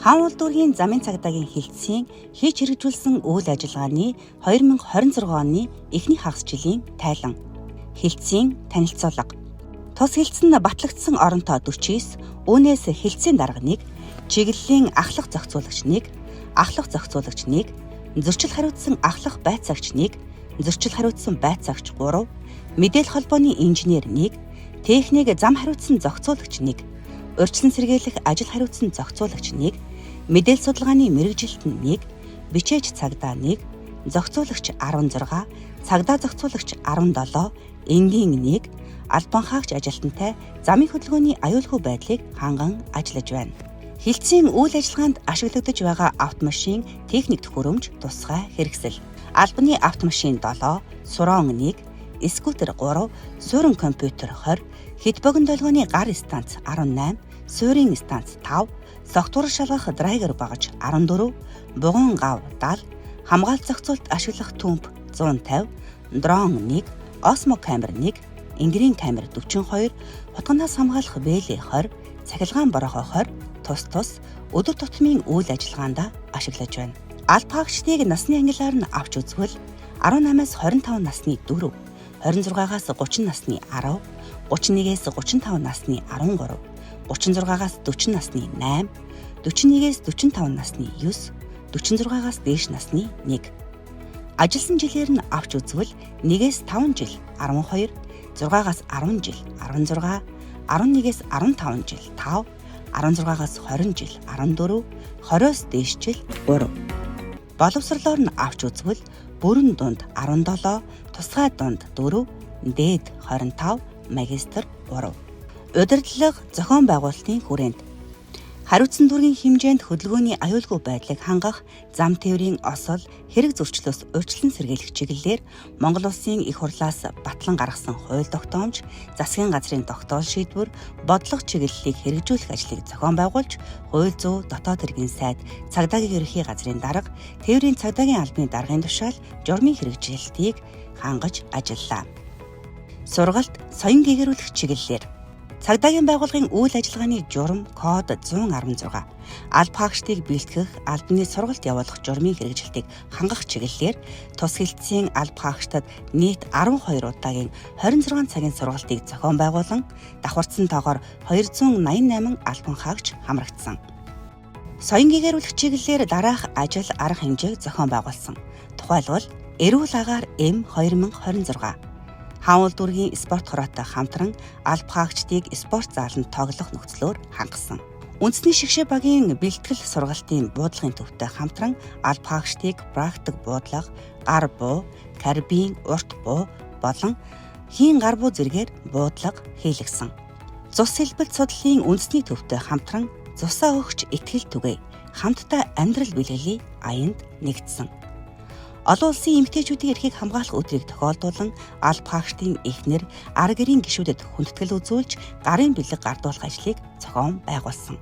Хаан улдуургийн замын цагдаагийн хилцээний хийж хэрэгжүүлсэн үйл ажиллагааны 2026 оны эхний хагас жилийн тайлан. Хилцээний танилцуулга. Тус хилцэн батлагдсан оронтой 49, үүнээс хилцээний дарга 1, чиглэлийн ахлах зохицуулагч 1, ахлах зохицуулагч 1, зөрчил хариуцсан ахлах байцаагч 1, зөрчил хариуцсан байцаагч 3, мэдээлэл холбооны инженер 1, техник зам хариуцсан зохицуулагч 1, урьдчилан сэргийлэх ажил хариуцсан зохицуулагч 1, мэдээлэл судалгааны мэргэжилтэн 1, бичээч цагдаа 1, зохицуулагч 16, цагдаа зохицуулагч 17, энгийн 1, албан хаагч ажилтнтай замын хөдөлгөөний аюулгүй байдлыг ханган ажиллаж байна. Хилцээний үйл ажиллагаанд ашиглагдаж байгаа автомашин техник төхөөрөмж тусгай хэрэгсэл. Албаны автомашин 7, сурон 1, скутер 3, суурин компьютер 20, хэд богино долгионы гар станц 18, суурин станц 5, согтуур шалгах драйвер багаж 14, бугуун гав 70, хамгаалт зохицуулт ашиглах түмп 150, дрон 1, осмо камер 1, энгэрийн камер 42, хутганаас хамгаалах бэлээ 20, цахилгаан борохоо 20, тус өдөр тутмын үйл ажиллагаанд ашиглаж байна. Алба хаагчдыг насны ангилаар нь авч үзвэл 18-аас 25 насны 4, 26-аас 30 насны 10, 31-ээс 35 насны 13, 36-аас 40 насны 8, 41-ээс 45 насны 9, 46-аас дээш насны 1. Ажилласан жилээр нь авч үзвэл 1-ээс 5 жил 12, 6-аас 10 жил 16, 11-ээс 15 жил 5, 16-аас 20 жил 14, 20-оос дээш жил 3. Боловсролоор нь авч үзвэл бүрэн дунд 17, тусгай дунд 4, дээд 25, магистр 3. Удирдлага зохион байгуулалтын хүрээнд хариуцсан дүргийн хэмжээнд хөдөлгөөний аюулгүй байдлыг хангах зам тээврийн осол хэрэг зөрчлөөс урьдчилан сэргийлэх чиглэлээр Монгол Улсын их хурлаас батлан гаргасан хууль тогтоомж, засгийн газрын тогтоол шийдвэр, бодлого чиглэлийг хэрэгжүүлэх ажлыг зохион байгуулж, хууль зүйн дотоод хэргийн сайд, цагдаагийн ерөнхий газрын дарга, тээврийн цагдаагийн албаны даргын тушаал, журмын хэрэгжилтийг хангаж ажиллалаа. Сургалт соён гэгэрүүлэх чиглэлээр цагдаагийн байгууллагын үйл ажиллагааны журам код 116, алба хаагчдыг бэлтгэх, албаны сургалт явуулах журмын хэрэгжилтийг хангах чиглэлээр тус хилцээний алба хаагчдад нийт 12 удаагийн 26 цагийн сургалтыг зохион байгуулан давхарцсан тоогоор 288 албан хаагч хамрагдсан. Соён гэгэрүүлэх чиглэлээр дараах ажил арга хэмжээг зохион байгуулсан. Тухайлбал эрүүл агаар М 2026 Хаан улдуургийн спорт хороотой хамтран алба хаагчдыг спорт зааланд тоглох нөхцлөөр хангасан. Үндэсний шигшээ багийн бэлтгэл сургалтын буудлагын төвтэй хамтран алба хаагчдыг практик буудлага, гар буу, карбин, урт буу болон хийн гар буу зэргээр буудлага хийлгэсэн. Цус хэлбэлт судлалын үндэсний төвтэй хамтран цусаа өгч итгэл түгээе хамтдаа амьдрал бэлгэлээ аянд нэгдсэн. Олон улсын эмэгтэйчүүдийн эрхийг хамгаалах өдрийг тохиолдуулан алба хаагчдын эхнэр, арга гэрийн гишүүдэд хүндэтгэл үзүүлж гарын бэлэг гардуулах ажлыг зохион байгуулсан.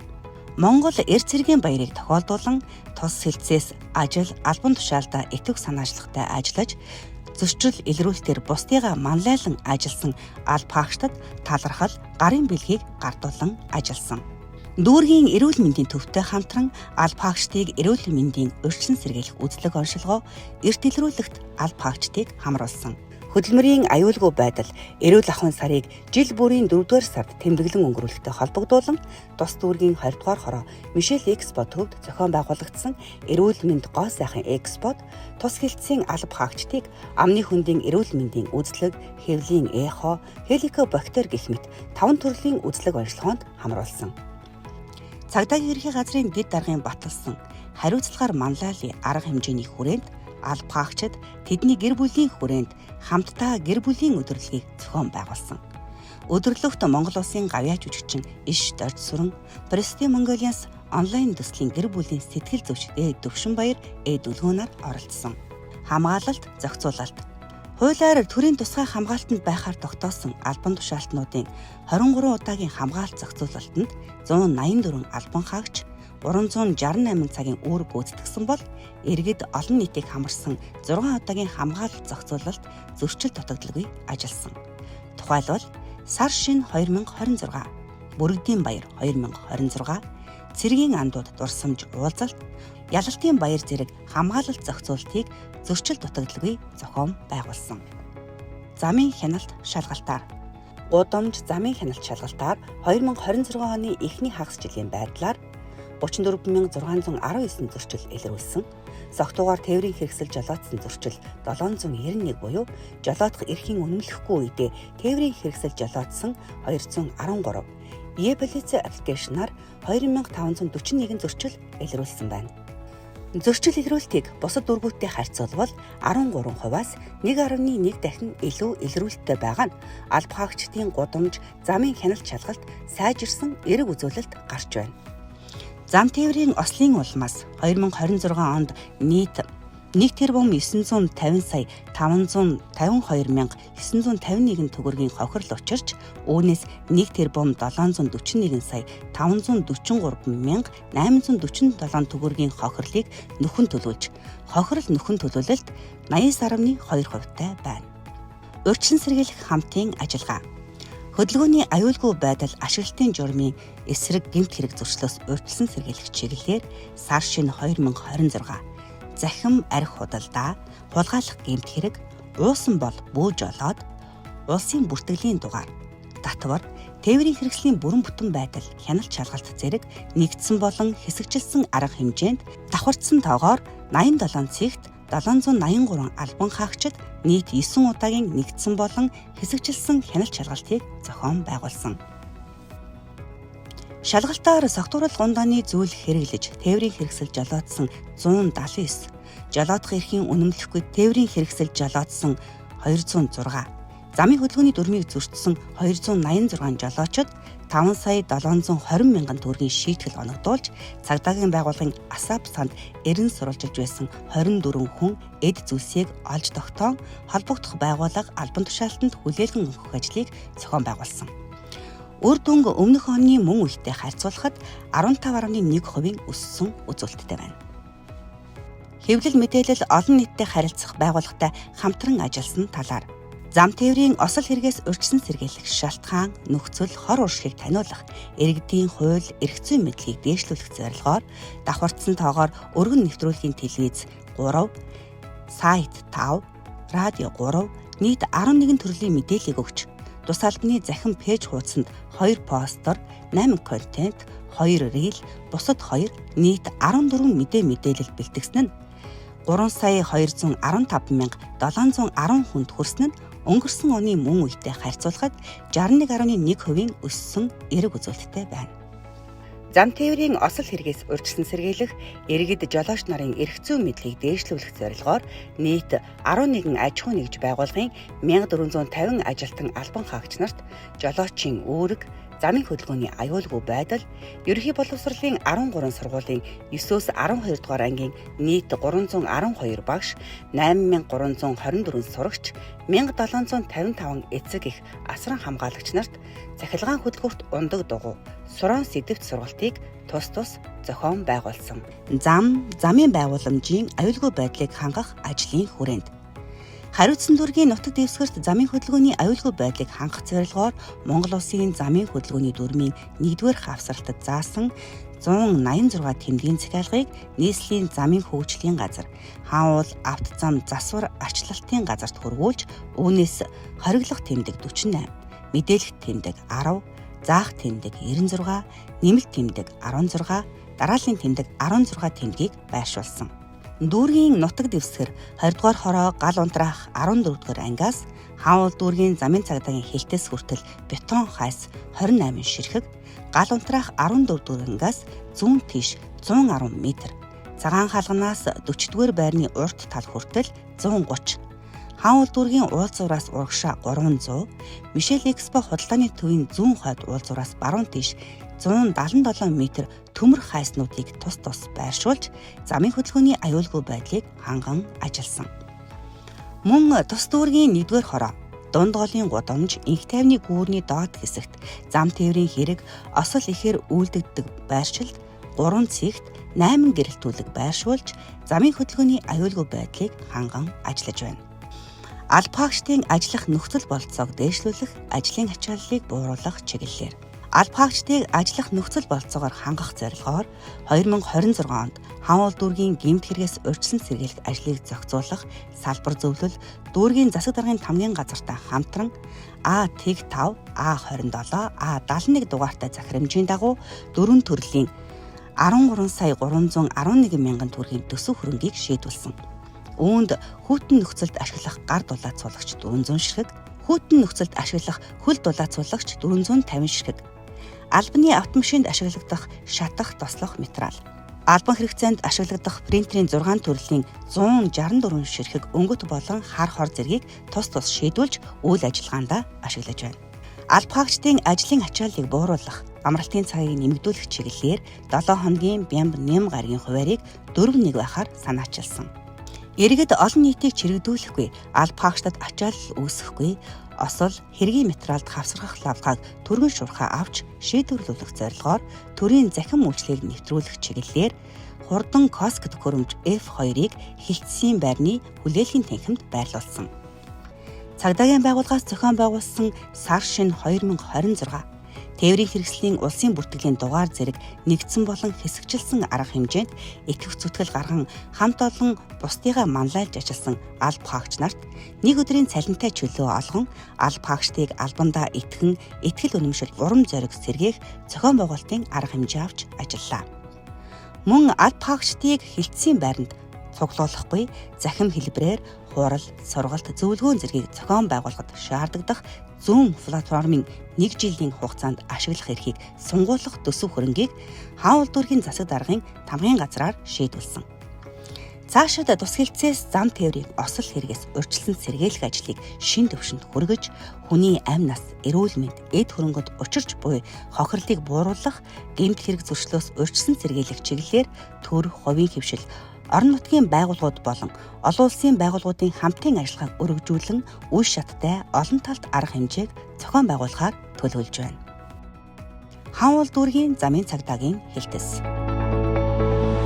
Монгол эрс цэргийн баярыг тохиолдуулан тус хилцээс ажил, албан тушаалдаа итгэх санаачлагтай ажиллаж, зөрчил илрүүлэлтээр бусдыгаа манлайлан ажилласан алба хаагчдад талархал, гарын бэлгийг гардуулан ажилласан. Дүүргийн эрүүл мэндийн төвтэй хамтран алба хаагчдыг эрүүл мэндийн урьдчилан сэргийлэх үзлэг оншилгоо эрт илрүүлэгт алба хаагчдыг хамруулсан. Хөдөлмөрийн аюулгүй байдал эрүүл ахуйн сарыг жил бүрийн 4-р сард тэмдэглэн өнгөрүүлэхтэй холбогдуулан тус дүүргийн 20-р хороо Мишель Экспо төвд зохион байгуулагдсан эрүүл мэнд гоо сайхан экспод тус хилцээний алба хаагчдыг амны хөндийн эрүүл мэндийн үзлэг, хэвлийн эхо, хеликобактер гэх мэт 5 төрлийн үзлэг онцлогоонд хамруулсан. Цагдаагийн ерхий газрын дэд даргын баталсан хариуцлагаар манлайлалын арга хэмжээний хүрээнд алба хаагчид тэдний гэр бүлийн хүрээнд хамтдаа гэр бүлийн өдөрлөгийг зохион байгуулсан. Өдөрлөгт Монгол Улсын гавьяа жүжигчин Иш Дорж Сүрэн, Престийн Mongolians онлайн төслийн гэр бүлийн сэтгэл зүйч Дөвшинбаяр Дүлгөөнаар оролцсон. Хамгаалалт, зохицуулалт. Хуулиар төрийн тусгай хамгаалтанд байхаар тогтоосон албан тушаалтнуудын 23 удаагийн хамгаалт зохицуулалтанд 184 албан хаагч 368 цагийн үүрэг гүйцэтгсэн бол иргэд олон нийтийг хамарсан 6 удаагийн хамгаалалт зохицуулалт зөрчил дутагдaltaгүй ажилласан. Тухайлбал сар шин 2026 Бүрэгдийн баяр 2026, цэргийн андууд дурсамж уулзалт, ялалтын баяр зэрэг хамгаалалт зохицуултыг зөрчил дутагдaltaгүй зохион байгуулсан. Замын хяналт шалгалтаар гудамж замын хяналт шалгалтаар 2026 оны эхний хагас жилийн байдлаар 34,619 зөрчил илрүүлсэн. Согтуугаар тээврийн хэрэгсэл жолоодсон зөрчил 791 буюу жолоодох эрхийн үнэмлэхгүй үедээ тээврийн хэрэгсэл жолоодсон 213. E-полиц аппликейшнаар 2541 зөрчил илрүүлсэн байна. Зөрчил илрүүлтийг бусад дүргүүдтэй харьцуулбал 13%-аас 1.1 дахин илүү илрүүлэлттэй байгаа нь алба хаагчдын гудамж замын хяналт шалгалт сайжирсан эерэг үзүүлэлт гарч байна. Зам тээврийн ослын улмаас 2026 онд нийт 1,552,552,951 төгрөгийн хохирол учирч, үүнээс 1,741,543,847 төгрөгийн хохирлыг нөхөн төлүүлж, хохирол нөхөн төлөвлөлт 89.2%-тай байна. Урьдчилан сэргийлэх хамтын ажиллагаа. Хөдөлгөөний аюулгүй байдал ашиглалтын журмын эсрэг гэмт хэрэг зөрчлөөс урьдчилан сэргийлэх чиглэлээр сар шинэ 2026 захим архи худалдаа, хулгайлах гэмт хэрэг, уусан бол бүү жолоод, улсын бүртгэлийн дугаар, татвар, тээврийн хэрэгслийн бүрэн бүтэн байдал, хяналт шалгалт зэрэг нэгдсэн болон хэсэгчилсэн арга хэмжээнд давхардсан тоогоор 87 цэгт 783 албан хаагчид нийт 9 удаагийн нэгдсэн болон хэсэгчилсэн хяналт шалгалтыг зохион байгуулсан. Шалгалтаар согтуурал гундааны зүйл хэрэглэж тээврийн хэрэгсэл жолоодсон 179, жолоодох эрхийн үнэмлэхгүй тээврийн хэрэгсэл жолоодсон 206, замын хөдөлгөөний дүрмийг зөрчсөн 286 жолоочид 5,720,000 төгрөгийн шийтгэл оногдуулж, цагдаагийн байгууллагын асаап санд эрен сурвалжилж байсан 24 хүн эд зүйлсийг олж тогтоон холбогдох байгууллага албан тушаалтанд хүлээлгэн өгөх ажлыг зохион байгуулсан. Үр дүнг өмнөх оны мөн үетэй харьцуулахад 15.1% өссөн үзүүлэлттэй байна. Хэвлэл мэдээлэл олон нийтэд харилцах байгууллагатай хамтран ажилласан талаар зам тээврийн осол хэрэгээс урьдчилан сэргийлэх шалтгаан, нөхцөл, хор уршлыг таниулах, иргэдийн хууль, эрх зүйн мэдлэгийг дээшлүүлэх зорилгоор давхардсан тоогоор өргөн нэвтрүүлгийн телевиз 3, сайт 5, радио 3, нийт 11 төрлийн мэдээллийг өгч, тус албаны захин пэйж хуудсанд 2 постер, 8 контент, 2 рил, бусад 2, нийт 14 мэдээлэл бэлтгэсэн нь 3,215,710 хүнд хүрсэн нь өнгөрсөн оны мөн үетэй харьцуулахад 61.1% өссөн эерэг үзүүлэлттэй байна. Зам тээврийн осол хэрэгээс урьдчилан сэргийлэх, иргэд жолооч нарын эрх зүйн мэдлэгийг дээшлүүлэх зорилгоор нийт 11 аж ахуй нэгж байгууллагын 1450 ажилтан албан хаагч нарт жолоочийн үүрэг, замын хөдөлгөөний аюулгүй байдал, ерөнхий боловсролын 13 сургуулийн 9-өөс 12 дугаар ангийн нийт 312 багш, 8,324 сурагч, 1,755 эцэг их асран хамгаалагч нарт цахилгаан хөдөлгөөрт ундаг дугуй, сураан сэдэвт сургалтыг тус зохион байгуулсан. Замын байгууламжийн аюулгүй байдлыг хангах ажлын хүрээнд хариуцсан дүргийн нутаг дэвсгэрт замын хөдөлгөөний аюулгүй байдлыг хангах зорилгоор Монгол Улсын замын хөдөлгөөний дүрмийн 1-р хавсралтад заасан 186 тэмдгийн захиалгыг нийслэлийн замын хөгжлийн газар, хаануул авто зам засвар арчлалтын газарт хөрвүүлж, үүнээс хориглох тэмдэг 48, мэдээлэх тэмдэг 10, заах тэмдэг 96, нэмэлт тэмдэг 16, дарааллын тэмдэг 16 тэмдгийг байршуулсан. Дүүргийн нутаг дэвсгэр 20 дугаар хороо гал унтраах 14 дугаар ангиас хаануул дүүргийн замын цагдаагийн хилтээс хүртэл бетон хайс 28 ширхэг, гал унтраах 14 дугаар ангиас зүүн тийш 110 м, цагаан хаалганаас 40 дугаар байрны урт тал хүртэл 130, хаануул дүүргийн уулзуураас урагшаа 300, Мишель Экспо худалдааны төвийн зүүн хойд уулзуураас баруун тийш 177 м төмөр хайснуудыг тус байршуулж, замын хөдөлгөөний аюулгүй байдлыг ханган ажилласан. Мөн тус дүүргийн 1-р хороо, дунд голын гудамж, инх тайвны гүүрний доод хэсэгт зам тээврийн хэрэг осол ихээр үйлдэгдэг байршилд 3 цэгт 8 гэрэлтүүлэг байршуулж, замын хөдөлгөөний аюулгүй байдлыг ханган ажиллаж байна. Алба хаагчдын ажиллах нөхцөл бололцоог дээшлүүлэх, ажлын ачааллыг бууруулах чиглэлээр Алба хаагчдыг ажиллах нөхцөл бололцоогоор хангах зорилгоор 2026 онд хаан уул дүүргийн гэмт хэрэгээс урьдчилан сэргийлэх ажлыг зохицуулах салбар зөвлөл дүүргийн засаг даргын тамгын газартай хамтран А-5, А-27, А-71 дугаартай захирамжийн дагуу 4 төрлийн 13,311 мянган төгрөгийн төсөв хөрөнгийг шийдвүүлсэн. Үүнд хүйтэн нөхцөлд ашиглах гар дулаацуулагч 400 ширхэг, хүйтэн нөхцөлд ашиглах хөл дулаацуулагч 450 ширхэг, албаны автомашинд ашиглагдах шатах тослох материал, албан хэрэгцээнд ашиглагдах принтерийн 6 төрлийн 164 ширхэг өнгөт болон хар хор зэргийг тус шийдвүүлж үйл ажиллагаанд ашиглаж байна. Алба хаагчдын ажлын ачааллыг бууруулах, амралтын цагийг нэмэгдүүлэх чиглэлээр 7 хоногийн бямб нэм гарагийн хуваарийг 4-1 байхаар санаачилсан. Иргэд олон нийтийг чирэгдүүлэхгүй, алба хаагчдад ачаалал үүсэхгүй, осол хэргийн материалд хавсрах лавгааг түргэн шуурхаа авч шийдвэрлүүлэх зорилгоор төрийн захин үйлчлэгийг нэвтрүүлэх чиглэлээр хурдан коск төхөөрөмж F2-ыг хилцсийн байрны хүлээлгийн танхимд байрлуулсан. Цагдаагийн байгууллагаас зохион байгуулсан сар шин 2026 тээврийн хэрэгслийн улсын бүртгэлийн дугаар зэрэг нэгдсэн болон хэсэгчилсэн арга хэмжээнд итгэвч зүтгэл гарган хамт олон бусдыгаа манлайлж ажилласан алба хаагч нарт нэг өдрийн цалинтай чөлөө олгон алба хаагчдыг албандаа итгэн итгэл үнэмшил урам зориг сэргээх зохион байгуулалтын арга хэмжээ авч ажиллалаа. Мөн алба хаагчдыг хилцсийн байранд цуглуулахгүй захим хэлбэрээр хурал, сургалт, зөвлөгөөн зэргийг зохион байгуулахад шаардлагадах Zoom платформын 1 жилийн хугацаанд ашиглах эрхийг сунгуулах төсөв хөрөнгийг хаан уул дүүргийн засаг даргын тамгын газраар шийдвүүлсэн. Цаашид тус хэлцээс зам тээврийг осол хэрэгээс урьдчилан сэргийлэх ажлыг шин төвшөнд хүргэж, хүний амь нас, эрүүл мэнд, эд хөрөнгөд учирч буй хохирлыг бууруулах, гэмт хэрэг зөрчлөөс урьдчилан сэргийлэх чиглэлээр төр, хувийн хэвшил, орон нутгийн байгууллагууд болон олон улсын байгууллагуудын хамтын ажиллагааг өргөжүүлэн үе шаттай олон талт арга хэмжээг зохион байгуулахаар төлөвлөж байна. Хаан уул дүүргийн замын цагдаагийн хэлтэс.